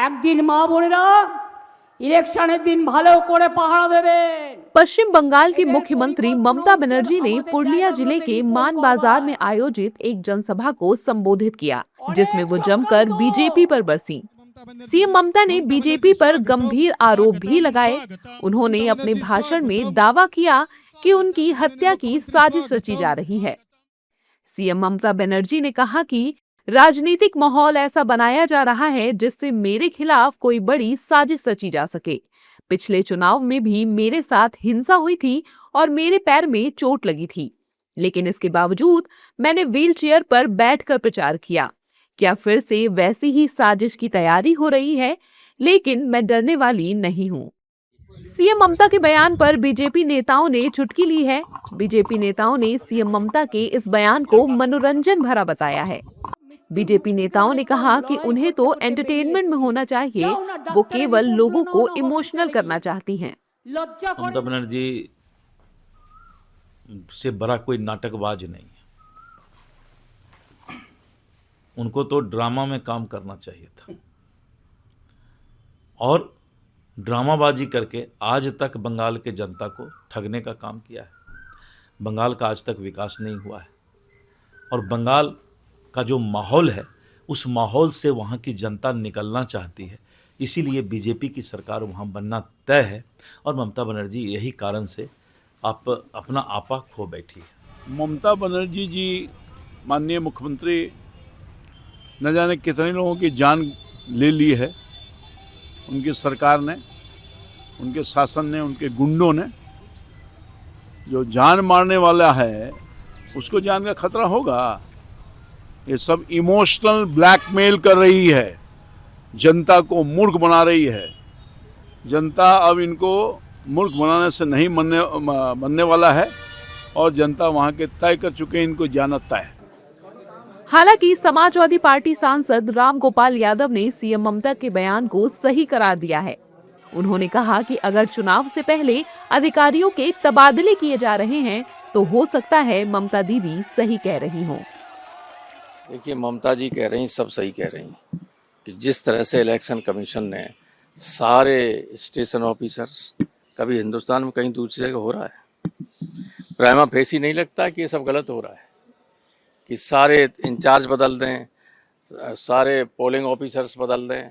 একদিন মা বোনেরা ইলেকশনের दिन ভালো করে পাহারা দেবেন। पश्चिम बंगाल की मुख्यमंत्री ममता बनर्जी ने पुरुलिया जिले के मान बाजार में आयोजित एक जनसभा को संबोधित किया, जिसमें वो जमकर बीजेपी पर बरसी। सीएम ममता ने बीजेपी पर गंभीर आरोप भी लगाए। उन्होंने अपने भाषण में दावा किया कि उनकी हत्या की साजिश रची जा रही है। सीएम ममता बनर्जी ने कहा कि राजनीतिक माहौल ऐसा बनाया जा रहा है जिससे मेरे खिलाफ कोई बड़ी साजिश रची जा सके। पिछले चुनाव में भी मेरे साथ हिंसा हुई थी और मेरे पैर में चोट लगी थी, लेकिन इसके बावजूद मैंने व्हीलचेयर पर बैठकर प्रचार किया। क्या फिर से वैसी ही साजिश की तैयारी हो रही है? लेकिन मैं डरने वाली नहीं हूँ। सीएम ममता के बयान पर बीजेपी नेताओं ने चुटकी ली है। बीजेपी नेताओं ने सीएम ममता के इस बयान को मनोरंजन भरा बताया है। बीजेपी नेताओं ने कहा कि उन्हें तो एंटरटेनमेंट में होना चाहिए, वो केवल लोगों को इमोशनल करना चाहती हैं। ममता बनर्जी से बड़ा कोई नाटकबाज नहीं है। उनको तो ड्रामा में काम करना चाहिए था और ड्रामाबाजी करके आज तक बंगाल के जनता को ठगने का काम किया है। बंगाल का आज तक विकास नहीं हुआ है और बंगाल का जो माहौल है उस माहौल से वहाँ की जनता निकलना चाहती है, इसीलिए बीजेपी की सरकार वहाँ बनना तय है और ममता बनर्जी यही कारण से आप अपना आपा खो बैठी है। ममता बनर्जी जी माननीय मुख्यमंत्री न जाने कितने लोगों की जान ले ली है। उनकी सरकार ने, उनके शासन ने, उनके गुंडों ने। जो जान मारने वाला है उसको जान का खतरा होगा। ये सब इमोशनल ब्लैकमेल कर रही है, जनता को मूर्ख बना रही है। जनता अब इनको मूर्ख बनाने से नहीं बनने वाला है और जनता वहाँ के तय कर चुके हैं, इनको जाना तय। हालांकि समाजवादी पार्टी सांसद राम गोपाल यादव ने सीएम ममता के बयान को सही करार दिया है। उन्होंने कहा कि अगर चुनाव से पहले अधिकारियों के तबादले किए जा रहे हैं तो हो सकता है ममता दीदी सही कह रही हों। देखिए, ममता जी कह रही सब सही कह रही हैं कि जिस तरह से इलेक्शन कमीशन ने सारे स्टेशन ऑफिसर्स, कभी हिंदुस्तान में कहीं दूसरी जगह हो रहा है, प्राइमा फेसी नहीं लगता कि ये सब गलत हो रहा है कि सारे इंचार्ज बदल दें, सारे पोलिंग ऑफिसर्स बदल दें।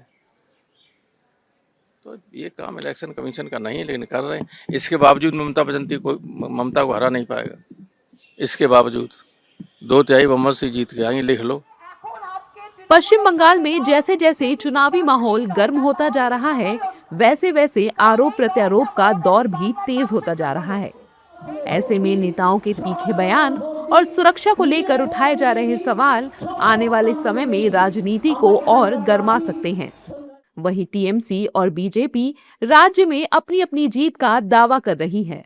तो ये काम इलेक्शन कमीशन का नहीं है, लेकिन कर रहे हैं। इसके बावजूद ममता को हरा नहीं पाएगा। इसके बावजूद 2/3 बहुमत से जीत के आएंगे, लिख लो। पश्चिम बंगाल में जैसे जैसे चुनावी माहौल गर्म होता जा रहा है, वैसे वैसे आरोप प्रत्यारोप का दौर भी तेज होता जा रहा है। ऐसे में नेताओं के तीखे बयान और सुरक्षा को लेकर उठाए जा रहे सवाल आने वाले समय में राजनीति को और गरमा सकते हैं। वहीं टीएमसी और बीजेपी राज्य में अपनी अपनी जीत का दावा कर रही है।